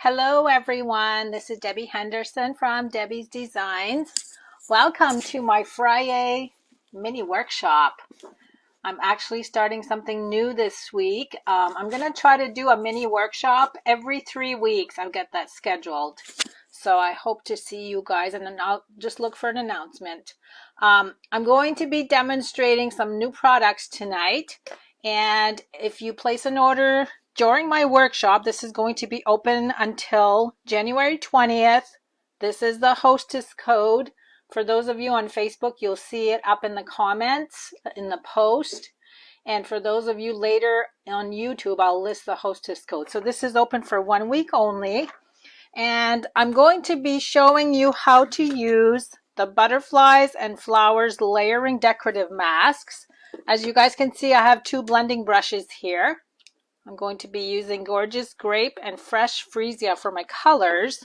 Hello everyone, this is Debbie Henderson from Debbie's Designs. Welcome to my Friday mini workshop. I'm actually starting something new this week. I'm going to try to do a mini workshop every 3 weeks. I'll get that scheduled. So I hope to see you guys, and then I'll just look for an announcement. I'm going to be demonstrating some new products tonight. And if you place an order during my workshop, this is going to be open until January 20th. This is the hostess code. For those of you on Facebook, you'll see it up in the comments in the post. And for those of you later on YouTube, I'll list the hostess code. So this is open for 1 week only. And I'm going to be showing you how to use the butterflies and flowers layering decorative masks. As you guys can see, I have 2 blending brushes here. I'm going to be using Gorgeous Grape and Fresh Freesia for my colors.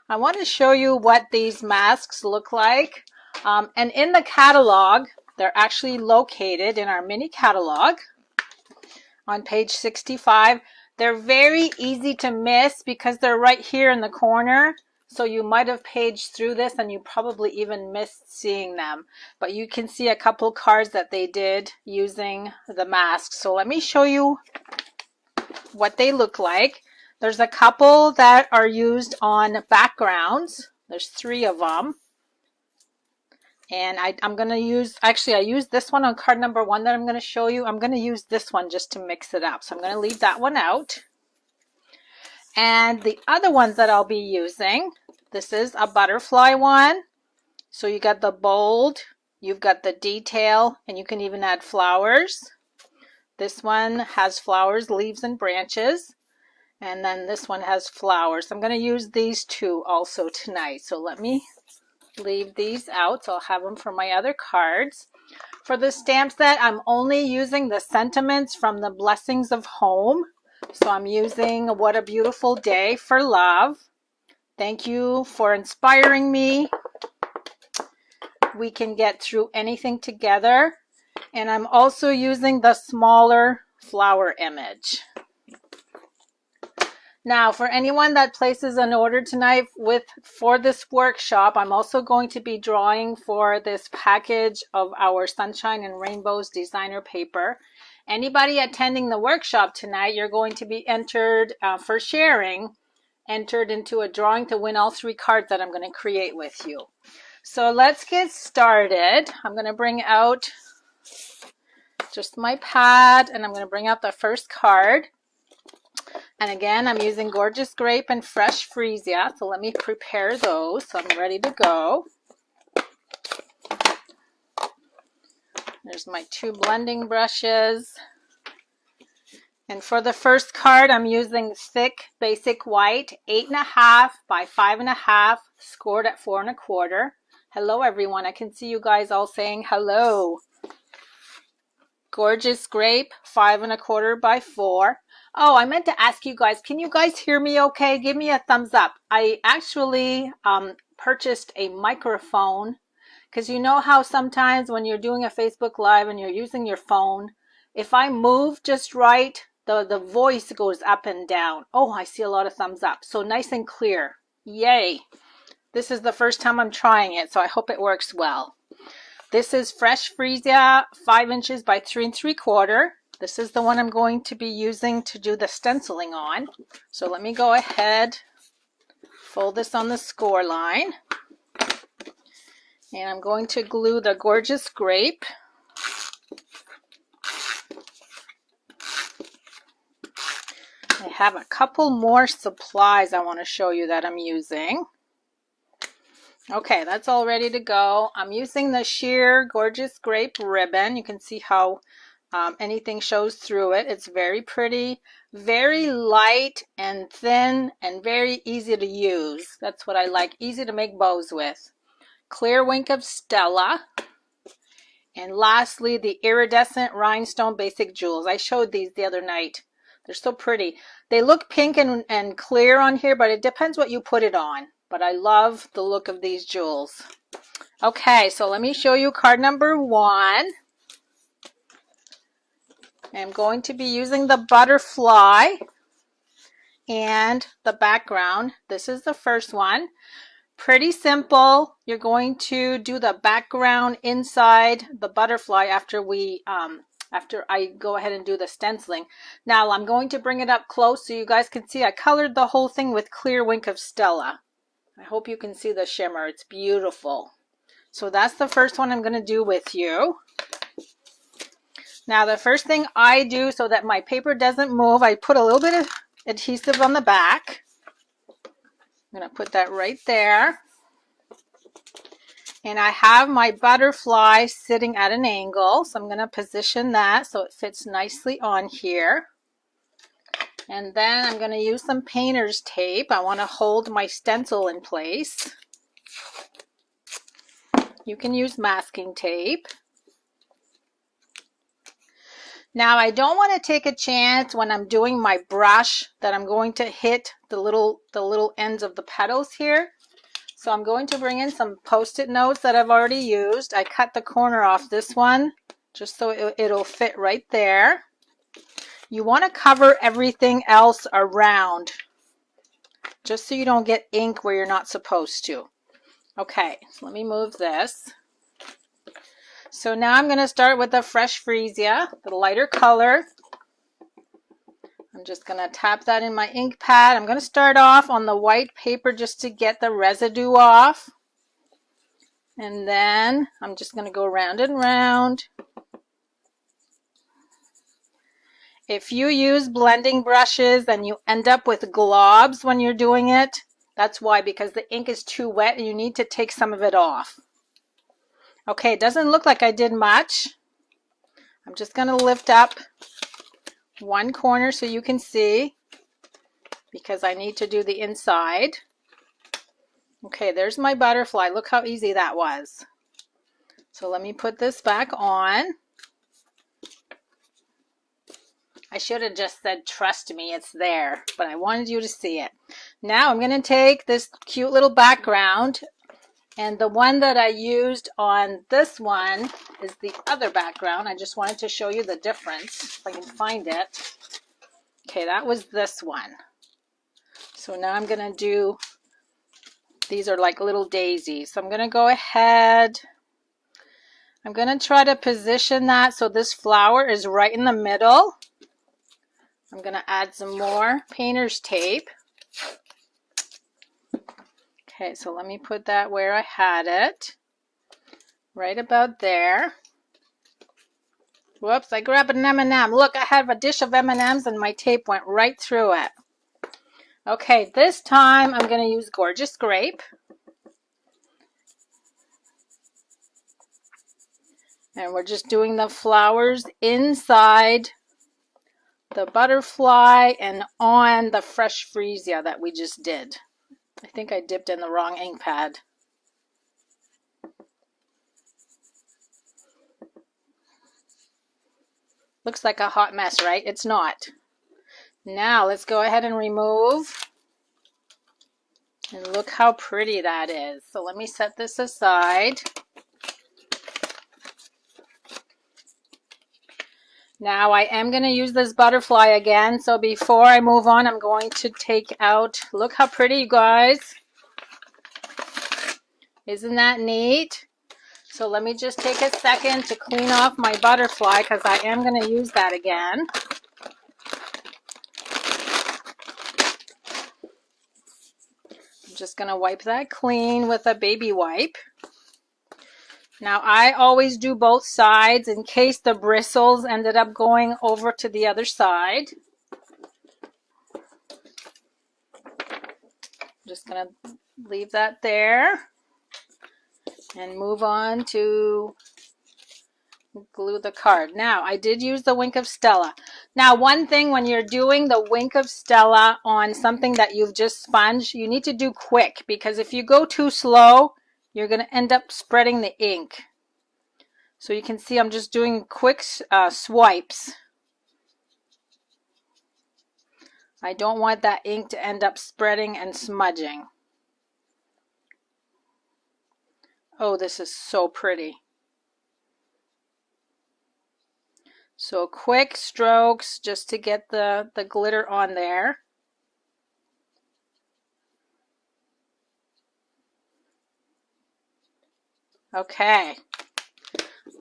I want to show you what these masks look like. And in the catalog, they're actually located in our mini catalog on page 65. They're very easy to miss because they're right here in the corner. So you might have paged through this and you probably even missed seeing them. But you can see a couple cards that they did using the masks. So let me show you what they look like. There's a couple that are used on backgrounds. There's 3 of them. And I'm going to use, actually I used this one on card number 1 that I'm going to show you. I'm going to use this one just to mix it up. So I'm going to leave that one out. And the other ones that I'll be using, this is a butterfly one. So you got the bold, you've got the detail, and you can even add flowers. This one has flowers, leaves, and branches. And then this one has flowers. I'm going to use these 2 also tonight. So let me leave these out. So I'll have them for my other cards. For the stamp set, I'm only using the sentiments from the Blessings of Home. So I'm using What a Beautiful Day for Love. Thank you for inspiring me. We can get through anything together. And I'm also using the smaller flower image. Now, for anyone that places an order tonight for this workshop, I'm also going to be drawing for this package of our Sunshine and Rainbows designer paper. Anybody attending the workshop tonight, you're going to be entered for sharing, entered into a drawing to win all 3 cards that I'm going to create with you. So let's get started. I'm going to bring out just my pad, and I'm going to bring out the first card. And again, I'm using Gorgeous Grape and Fresh Freesia. So let me prepare those so I'm ready to go. There's my 2 blending brushes. And for the first card, I'm using thick basic white, 8.5 by 5.5, scored at 4 1/4. Hello everyone, I can see you guys all saying hello. Gorgeous Grape, 5 1/4 by 4. Oh, I meant to ask you guys, can you guys hear me okay? Give me a thumbs up. I actually purchased a microphone, because you know how sometimes when you're doing a Facebook Live and you're using your phone, if I move just right, the voice goes up and down. Oh, I see a lot of thumbs up. So nice and clear. Yay. This is the first time I'm trying it, so I hope it works well. This is Fresh Freesia, 5 inches by 3 3/4. This is the one I'm going to be using to do the stenciling on. So let me go ahead, fold this on the score line. And I'm going to glue the Gorgeous Grape. I have a couple more supplies I want to show you that I'm using. Okay, that's all ready to go. I'm using the sheer Gorgeous Grape ribbon. You can see how anything shows through it. It's very pretty, very light and thin, and very easy to use. That's what I like, easy to make bows with. Clear Wink of Stella. And lastly, the Iridescent Rhinestone Basic Jewels. I showed these the other night. They're so pretty. They look pink and clear on here, but it depends what you put it on. But I love the look of these jewels. Okay, so let me show you card number 1. I'm going to be using the butterfly. and the background. This is the first one. Pretty simple. You're going to do the background inside the butterfly after I go ahead and do the stenciling. Now I'm going to bring it up close so you guys can see I colored the whole thing with clear Wink of Stella. I hope you can see the shimmer. It's beautiful. So that's the first one I'm going to do with you. Now the first thing I do so that my paper doesn't move, I put a little bit of adhesive on the back. I'm going to put that right there. And I have my butterfly sitting at an angle, so I'm going to position that so it fits nicely on here. And then I'm going to use some painter's tape. I want to hold my stencil in place. You can use masking tape. Now I don't want to take a chance when I'm doing my brush that I'm going to hit the little ends of the petals here. So I'm going to bring in some Post-it notes that I've already used. I cut the corner off this one just so it'll fit right there. You want to cover everything else around just so you don't get ink where you're not supposed to. Okay, so let me move this. So now I'm going to start with the Fresh Freesia, the lighter color. I'm just going to tap that in my ink pad. I'm going to start off on the white paper just to get the residue off. And then I'm just going to go round and round. If you use blending brushes and you end up with globs when you're doing it, that's why, because the ink is too wet and you need to take some of it off. Okay, it doesn't look like I did much. I'm just going to lift up one corner so you can see, because I need to do the inside. Okay, there's my butterfly. Look how easy that was. So let me put this back on. I should have just said, trust me, it's there, but I wanted you to see it. Now I'm going to take this cute little background, and the one that I used on this one is the other background. I just wanted to show you the difference, if I can find it. Okay, that was this one. So now I'm going to do, these are like little daisies. So I'm going to go ahead, I'm going to try to position that so this flower is right in the middle. I'm going to add some more painter's tape. Okay, so let me put that where I had it, right about there. Whoops, I grabbed an M&M. Look, I have a dish of M&Ms and my tape went right through it. Okay, this time I'm going to use Gorgeous Grape. And we're just doing the flowers inside the butterfly and on the Fresh Freesia that we just did. I think I dipped in the wrong ink pad. Looks like a hot mess, right? It's not. Now let's go ahead and remove. And look how pretty that is. So let me set this aside. Now I am going to use this butterfly again. So before I move on, I'm going to take out, look how pretty, you guys. Isn't that neat? So let me just take a second to clean off my butterfly because I am going to use that again. I'm just going to wipe that clean with a baby wipe. Now I always do both sides in case the bristles ended up going over to the other side. I'm just going to leave that there and move on to glue the card. Now I did use the Wink of Stella. Now one thing when you're doing the Wink of Stella on something that you've just sponged, you need to do quick, because if you go too slow, you're going to end up spreading the ink. So you can see I'm just doing quick swipes. I don't want that ink to end up spreading and smudging. Oh, this is so pretty. So quick strokes just to get the glitter on there. Okay.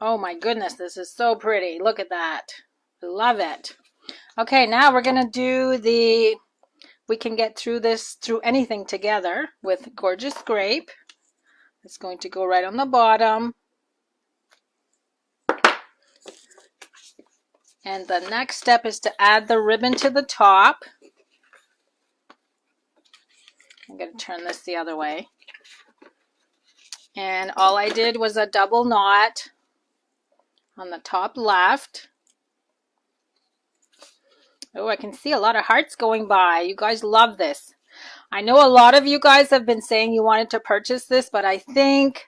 Oh my goodness, this is so pretty. Look at that. I love it. Okay, now we're going to do the, we can get through this, through anything together with Gorgeous Grape. It's going to go right on the bottom. And the next step is to add the ribbon to the top. I'm going to turn this the other way. And all I did was a double knot on the top left. Oh, I can see a lot of hearts going by. You guys love this. I know a lot of you guys have been saying you wanted to purchase this, but I think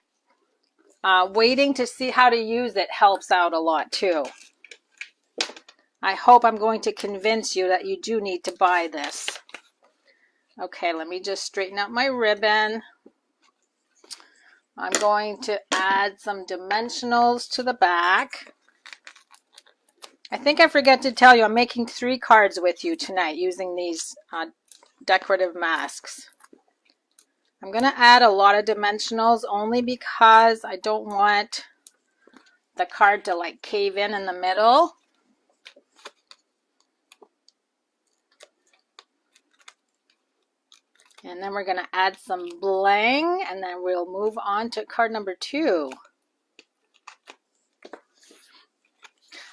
waiting to see how to use it helps out a lot too. I hope I'm going to convince you that you do need to buy this. Okay, let me just straighten out my ribbon. I'm going to add some dimensionals to the back. I think I forgot to tell you, I'm making 3 cards with you tonight using these decorative masks. I'm going to add a lot of dimensionals only because I don't want the card to like cave in the middle. And then we're going to add some bling, and then we'll move on to card number 2.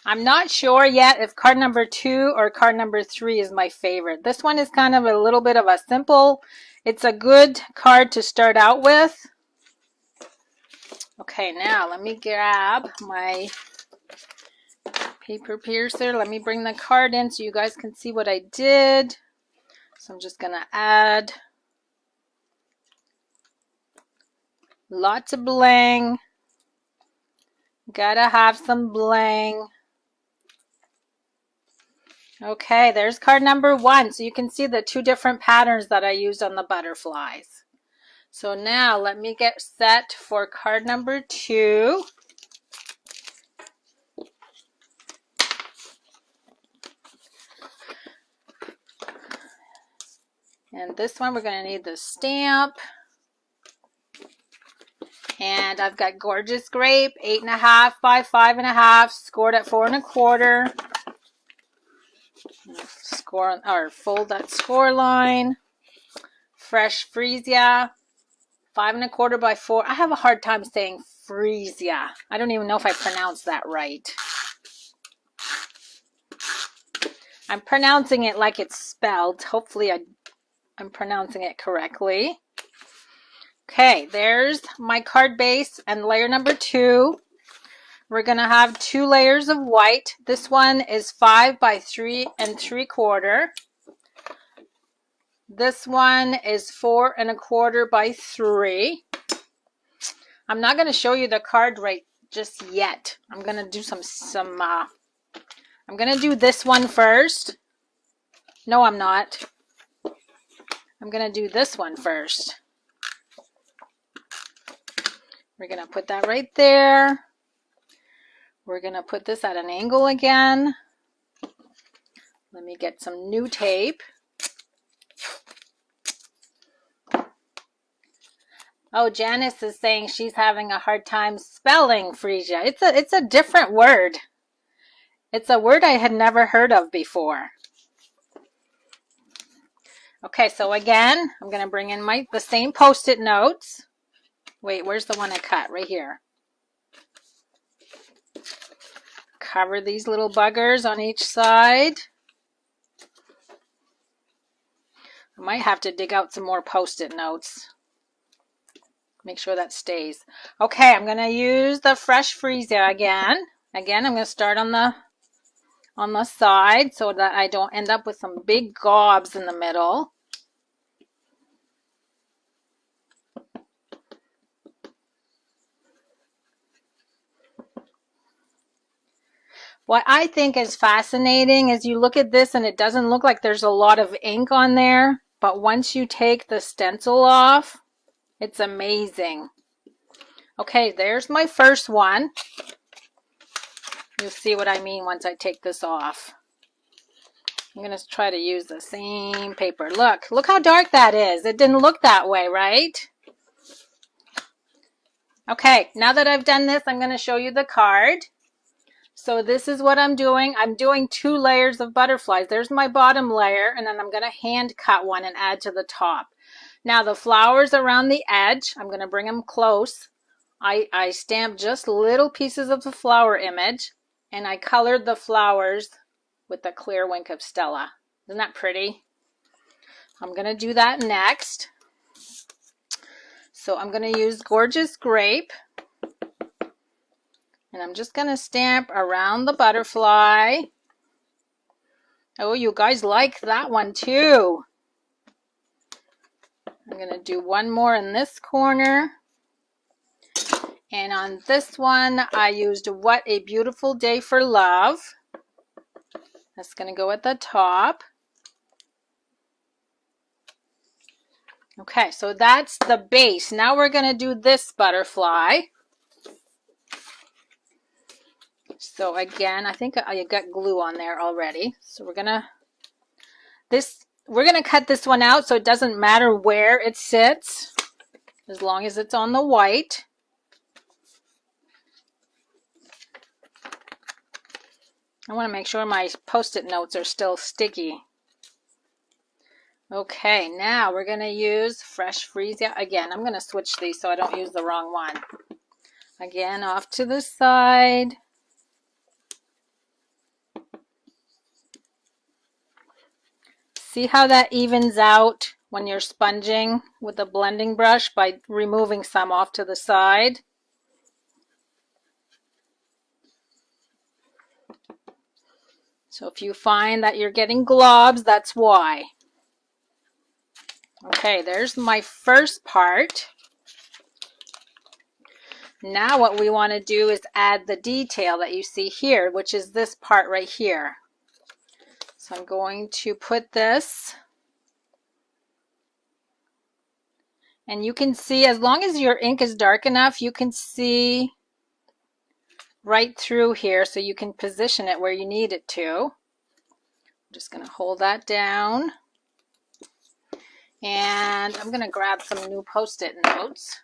I'm not sure yet if card number 2 or card number 3 is my favorite. This one is kind of a little bit of a simple, it's a good card to start out with. Okay, now let me grab my paper piercer. Let me bring the card in so you guys can see what I did. So I'm just going to add lots of bling. Gotta have some bling. Okay, there's card number 1. So you can see the 2 different patterns that I used on the butterflies. So now let me get set for card number 2. And this one we're going to need the stamp. And I've got Gorgeous Grape, 8.5 by 5.5, scored at 4 1/4. Score or fold that score line. Fresh Freesia, 5 1/4 by 4. I have a hard time saying Freesia. I don't even know if I pronounced that right. I'm pronouncing it like it's spelled. Hopefully I'm pronouncing it correctly. Okay, there's my card base and layer number 2. We're going to have 2 layers of white. This one is 5 by 3 3/4. This one is 4 1/4 by 3. I'm not going to show you the card right just yet. I'm going to do I'm going to do this one first. No, I'm not. I'm going to do this one first. We're going to put that right there. We're going to put this at an angle again. Let me get some new tape. Oh, Janice is saying she's having a hard time spelling Freesia. It's a different word. It's a word I had never heard of before. Okay, so again, I'm going to bring in the same Post-it notes. Wait, where's the one I cut? Right here. Cover these little buggers on each side. I might have to dig out some more Post-it notes. Make sure that stays. Okay, I'm going to use the Fresh Freesia again. Again, I'm going to start on the side so that I don't end up with some big gobs in the middle. What I think is fascinating is you look at this and it doesn't look like there's a lot of ink on there, but once you take the stencil off, it's amazing. Okay, there's my first one. You'll see what I mean once I take this off. I'm going to try to use the same paper. Look how dark that is. It didn't look that way, right? Okay, now that I've done this, I'm going to show you the card. So this is what I'm doing. I'm doing 2 layers of butterflies. There's my bottom layer, and then I'm going to hand cut one and add to the top. Now the flowers around the edge, I'm going to bring them close. I stamped just little pieces of the flower image, and I colored the flowers with the clear wink of Stella. Isn't that pretty? I'm going to do that next. So I'm going to use Gorgeous Grape, and I'm just going to stamp around the butterfly. Oh, you guys like that one too. I'm going to do one more in this corner. And on this one, I used What a Beautiful Day for Love. That's going to go at the top. Okay, so that's the base. Now we're going to do this butterfly. So again, I think I got glue on there already. So we're going to cut this one out so it doesn't matter where it sits, as long as it's on the white. I want to make sure my Post-it notes are still sticky. Okay, now we're going to use Fresh Freeze. Again, I'm going to switch these so I don't use the wrong one. Again, off to the side. See how that evens out when you're sponging with the blending brush by removing some off to the side? So if you find that you're getting globs, that's why. Okay, there's my first part. Now what we want to do is add the detail that you see here, which is this part right here. So I'm going to put this, and you can see, as long as your ink is dark enough, you can see right through here, so you can position it where you need it to. I'm just going to hold that down, and I'm going to grab some new Post-it notes.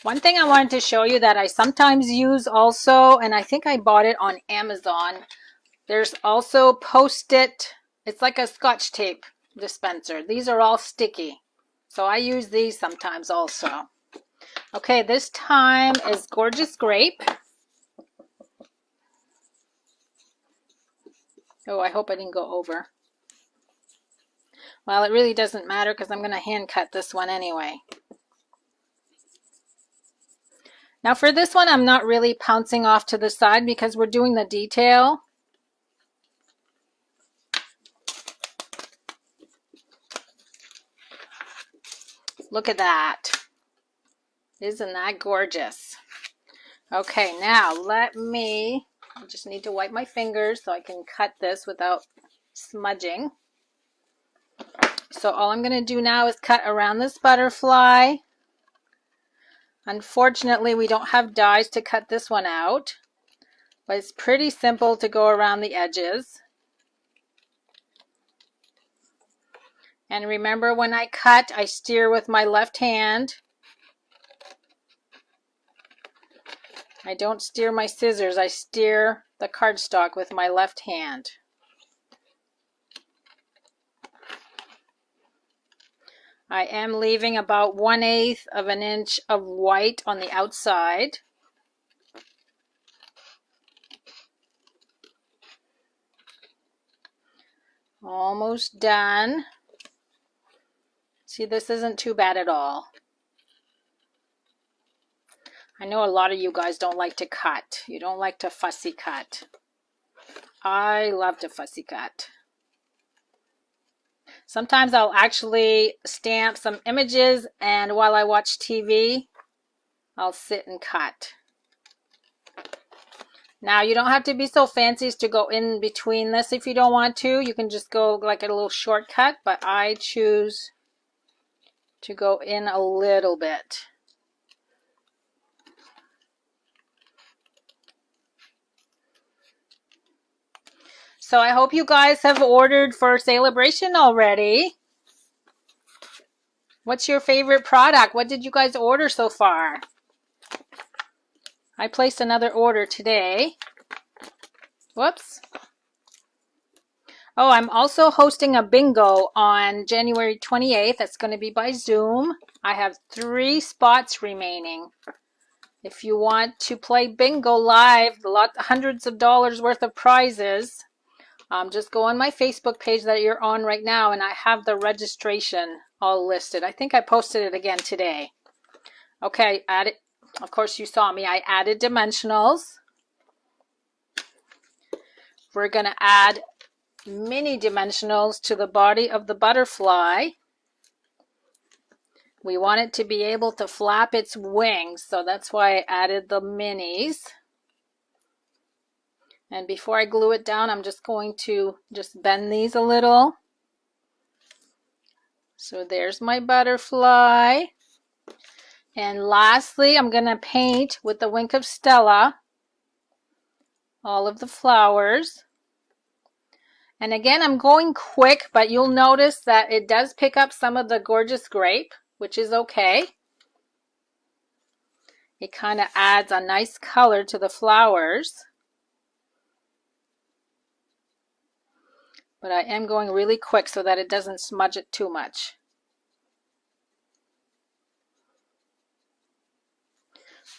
One thing I wanted to show you that I sometimes use also, and I think I bought it on Amazon, there's also Post-it, it's like a Scotch tape dispenser. These are all sticky, so I use these sometimes also. Okay, this time is Gorgeous Grape. Oh, I hope I didn't go over. Well, it really doesn't matter because I'm going to hand cut this one anyway. Now for this one, I'm not really pouncing off to the side because we're doing the detail. Look at that. Isn't that gorgeous? Okay, now I just need to wipe my fingers so I can cut this without smudging. So all I'm going to do now is cut around this butterfly. Unfortunately, we don't have dies to cut this one out, but it's pretty simple to go around the edges. And remember, when I cut, I steer with my left hand. I don't steer my scissors, I steer the cardstock with my left hand. I am leaving about 1/8 of an inch of white on the outside. Almost done. See, this isn't too bad at all. I know a lot of you guys don't like to cut. You don't like to fussy cut. I love to fussy cut. Sometimes I'll actually stamp some images, and while I watch TV, I'll sit and cut. Now, you don't have to be so fancy as to go in between this if you don't want to. You can just go like a little shortcut, but I choose to go in a little bit. So I hope you guys have ordered for Celebration already. What's your favorite product? What did you guys order so far? I placed another order today. Whoops. Oh, I'm also hosting a bingo on January 28th. That's going to be by Zoom. I have 3 spots remaining. If you want to play bingo live, hundreds of dollars worth of prizes, just go on my Facebook page that you're on right now, and I have the registration all listed. I think I posted it again today. Okay, added. Of course, you saw me. I added dimensionals. We're going to add mini dimensionals to the body of the butterfly. We want it to be able to flap its wings, so that's why I added the minis. And before I glue it down, I'm just going to just bend these a little. So there's my butterfly. And lastly, I'm going to paint with the Wink of Stella all of the flowers. And again, I'm going quick, but you'll notice that it does pick up some of the gorgeous grape, which is okay. It kind of adds a nice color to the flowers. But I am going really quick so that it doesn't smudge it too much.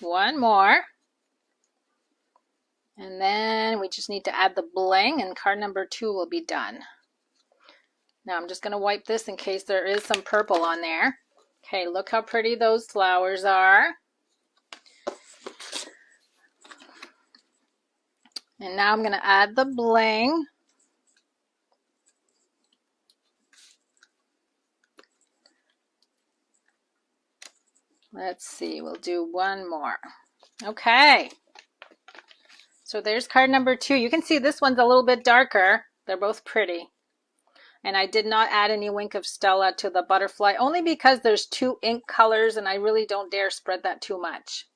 One more. And then we just need to add the bling, and card number 2 will be done. Now I'm just going to wipe this in case there is some purple on there. Okay, look how pretty those flowers are. And now I'm going to add the bling. Let's see, we'll do one more. Okay. So there's card number 2. You can see this one's a little bit darker. They're both pretty. And I did not add any Wink of Stella to the butterfly, only because there's 2 ink colors and I really don't dare spread that too much.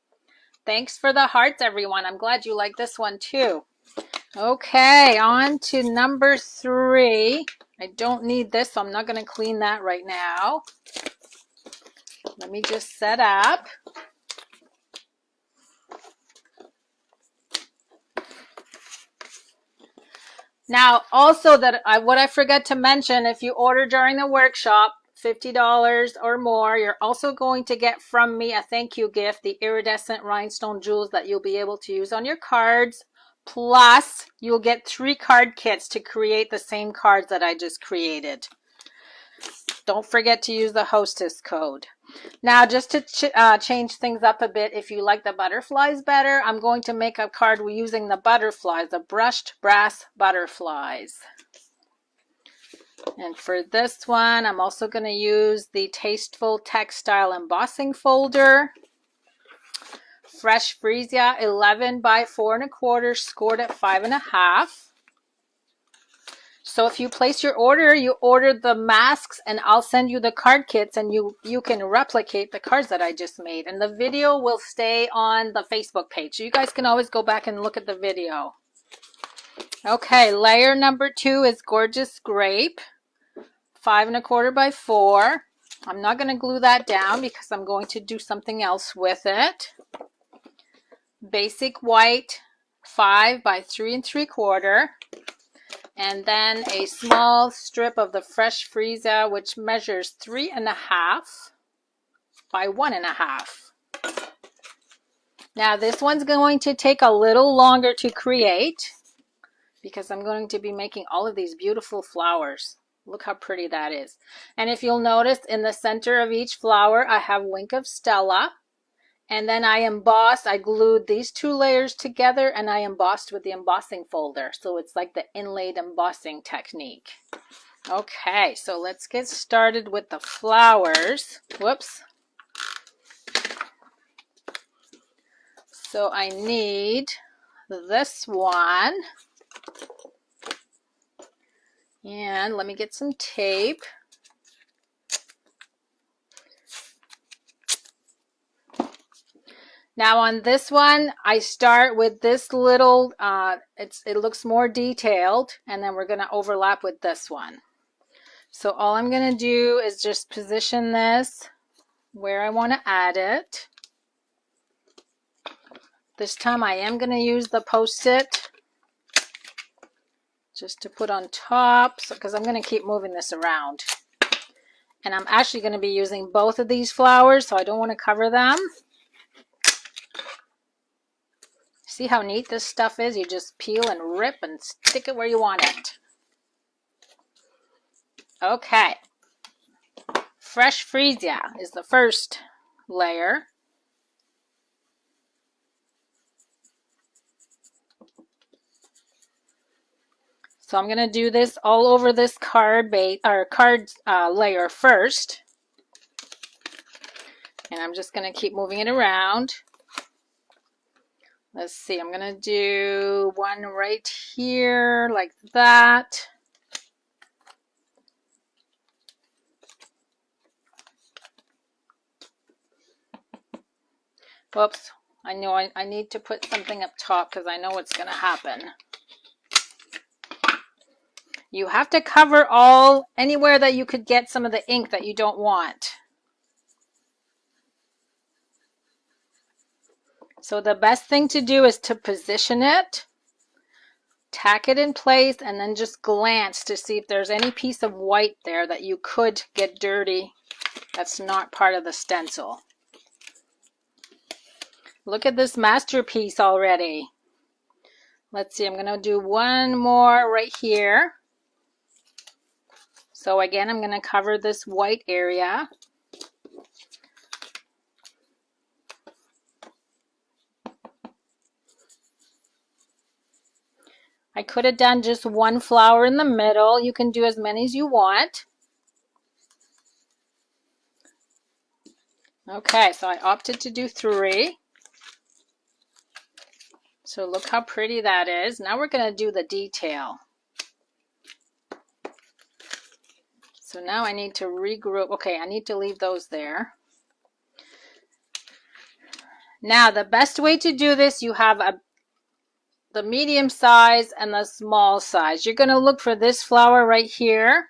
Thanks for the hearts, everyone. I'm glad you like this one too. Okay, on to number 3. I don't need this, so I'm not going to clean that right now. Let me just set up. Now, also what I forgot to mention, if you order during the workshop, $50 or more, you're also going to get from me a thank you gift, the Iridescent Rhinestone Jewels that you'll be able to use on your cards. Plus, you'll get 3 card kits to create the same cards that I just created. Don't forget to use the hostess code. Now, just to change things up a bit, if you like the butterflies better, I'm going to make a card using the butterflies, the brushed brass butterflies. And for this one, I'm also going to use the Tasteful Textile Embossing Folder. Fresh Freesia 11 by 4 1/4, scored at 5 1/2. So if you place your order, you order the masks and I'll send you the card kits, and you can replicate the cards that I just made. And the video will stay on the Facebook page. So you guys can always go back and look at the video. Okay, layer number 2 is Gorgeous Grape, 5 1/4 by 4. I'm not going to glue that down because I'm going to do something else with it. Basic White, 5 by 3 3/4. And then a small strip of the Fresh Freesia, which measures 3 1/2 by 1 1/2. Now this one's going to take a little longer to create because I'm going to be making all of these beautiful flowers. Look how pretty that is. And if you'll notice, in the center of each flower, I have Wink of Stella. And then I glued these 2 layers together, and I embossed with the embossing folder. So it's like the inlaid embossing technique. Okay, so let's get started with the flowers. Whoops. So I need this one. And let me get some tape. Now on this one, I start with this little, it looks more detailed, and then we're going to overlap with this one. So all I'm going to do is just position this where I want to add it. This time I am going to use the Post-it just to put on top, because I'm going to keep moving this around. And I'm actually going to be using both of these flowers, so I don't want to cover them. See how neat this stuff is? You just peel and rip and stick it where you want it. Okay. Fresh Freesia is the first layer. So I'm going to do this all over this card layer first. And I'm just going to keep moving it around. Let's see, I'm going to do one right here like that. Whoops, I know I need to put something up top because I know what's going to happen. You have to cover anywhere that you could get some of the ink that you don't want. So the best thing to do is to position it, tack it in place, and then just glance to see if there's any piece of white there that you could get dirty that's not part of the stencil. Look at this masterpiece already. Let's see, I'm going to do one more right here. So again, I'm going to cover this white area. I could have done just one flower in the middle. You can do as many as you want. Okay, so I opted to do 3. So look how pretty that is. Now we're going to do the detail. So now I need to regroup. Okay, I need to leave those there. Now the best way to do this, you have the medium size and the small size. You're going to look for this flower right here.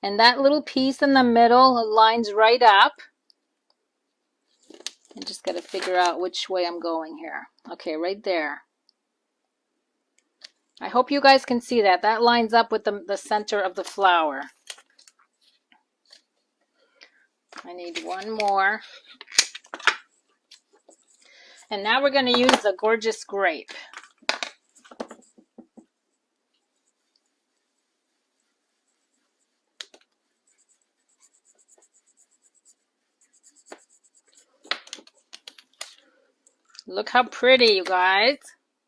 And that little piece in the middle lines right up. I just got to figure out which way I'm going here. Okay, right there. I hope you guys can see that. That lines up with the center of the flower. I need one more. And now we're going to use the Gorgeous Grape. Look how pretty, you guys.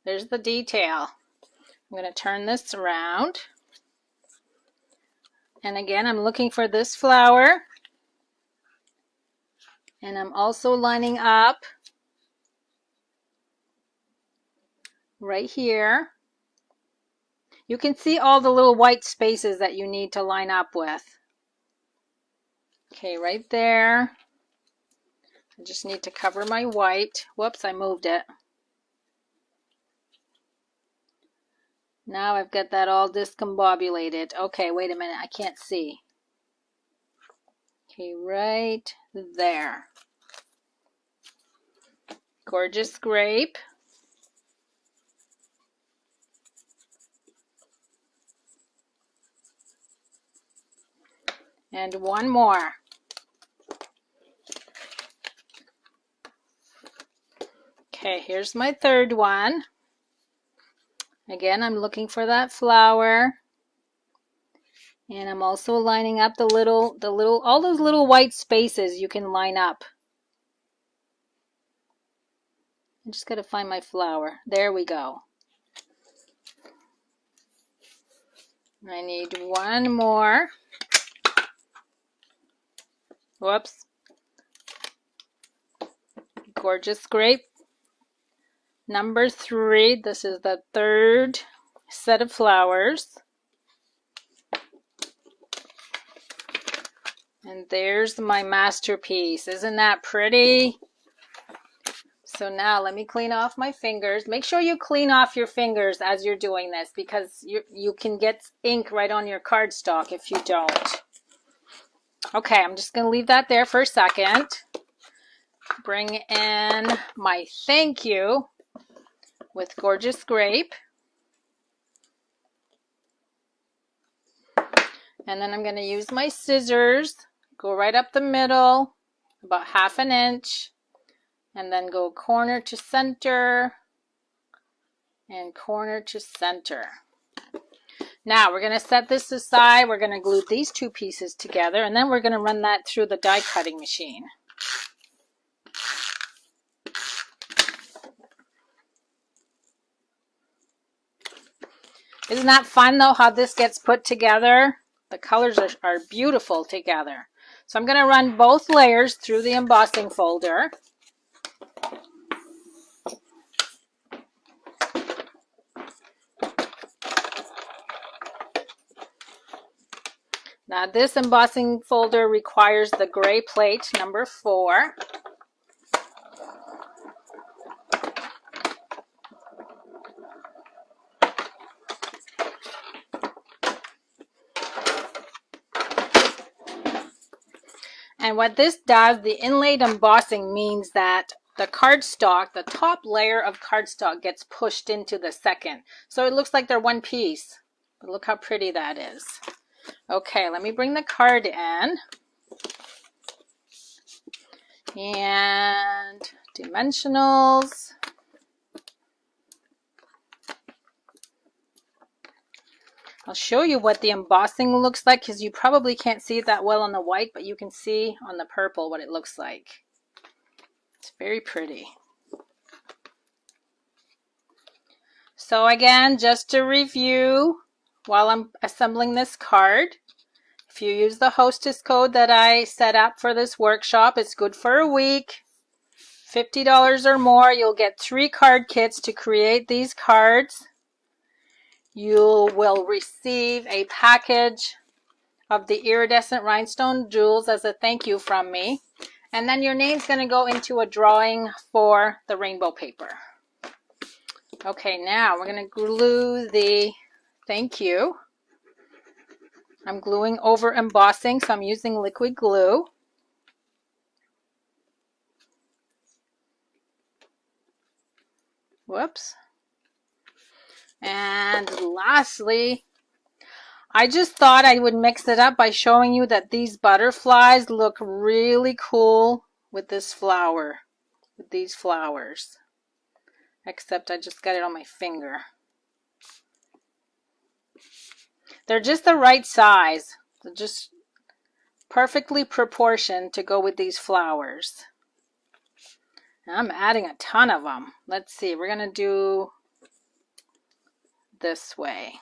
There's the detail. I'm going to turn this around. And again, I'm looking for this flower. And I'm also lining up right here. You can see all the little white spaces that you need to line up with. Okay, right there. I just need to cover my white. Whoops, I moved it. Now I've got that all discombobulated. Okay, wait a minute, I can't see. Okay, right there. Gorgeous Grape. And one more. Okay, here's my third one. Again, I'm looking for that flower. And I'm also lining up all those little white spaces you can line up. I just got to find my flower. There we go. I need one more. Whoops. Gorgeous Grape. Number 3. This is the third set of flowers. And there's my masterpiece. Isn't that pretty? So now let me clean off my fingers. Make sure you clean off your fingers as you're doing this, because you can get ink right on your cardstock if you don't. Okay, I'm just going to leave that there for a second. Bring in my thank you with Gorgeous Grape. And then I'm going to use my scissors, go right up the middle, about 1/2 inch. And then go corner to center and corner to center. Now we're going to set this aside. We're going to glue these two pieces together, and then we're going to run that through the die cutting machine. Isn't that fun though, how this gets put together? The colors are beautiful together. So I'm going to run both layers through the embossing folder. Now this embossing folder requires the gray plate number 4. And what this does, the inlaid embossing means that the cardstock, the top layer of cardstock gets pushed into the second. So it looks like they're one piece. But look how pretty that is. Okay, let me bring the card in. And dimensionals. I'll show you what the embossing looks like, because you probably can't see it that well on the white, but you can see on the purple what it looks like. It's very pretty. So again, just to review, while I'm assembling this card, if you use the hostess code that I set up for this workshop, it's good for a week. $50 or more, you'll get 3 card kits to create these cards. You will receive a package of the Iridescent Rhinestone Jewels as a thank you from me. And then your name's going to go into a drawing for the rainbow paper. Okay, now we're going to glue the thank you. I'm gluing over embossing, so I'm using liquid glue. Whoops. And lastly, I just thought I would mix it up by showing you that these butterflies look really cool with this flower, with these flowers. Except I just got it on my finger. They're just the right size. They're just perfectly proportioned to go with these flowers. And I'm adding a ton of them. Let's see, we're going to do this way.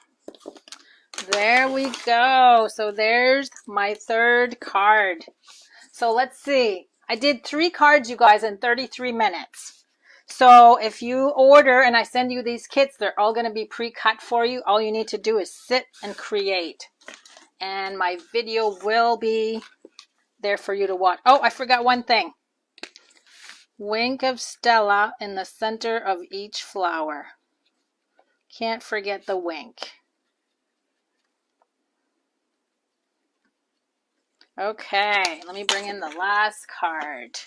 There we go. So there's my 3rd card. So let's see. I did 3 cards, you guys, in 33 minutes. So if you order and I send you these kits, they're all going to be pre-cut for you. All you need to do is sit and create. And my video will be there for you to watch. Oh, I forgot one thing. Wink of Stella in the center of each flower. Can't forget the wink. Okay, let me bring in the last card.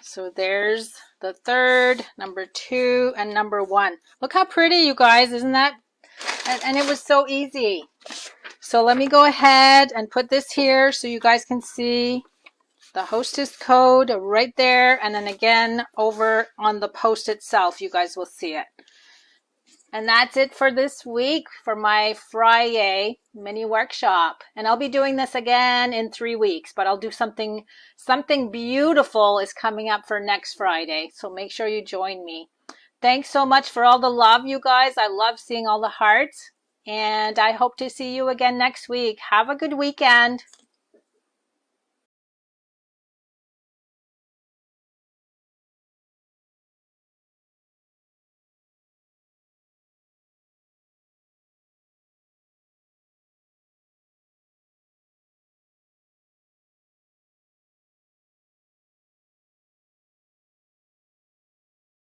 So there's the 3rd, number 2, and number 1. Look how pretty, you guys, isn't that? And it was so easy. So let me go ahead and put this here so you guys can see the hostess code right there. And then again, over on the post itself, you guys will see it. And that's it for this week for my Friday mini workshop. And I'll be doing this again in 3 weeks, but I'll do something beautiful is coming up for next Friday. So make sure you join me. Thanks so much for all the love, you guys. I love seeing all the hearts. And I hope to see you again next week. Have a good weekend.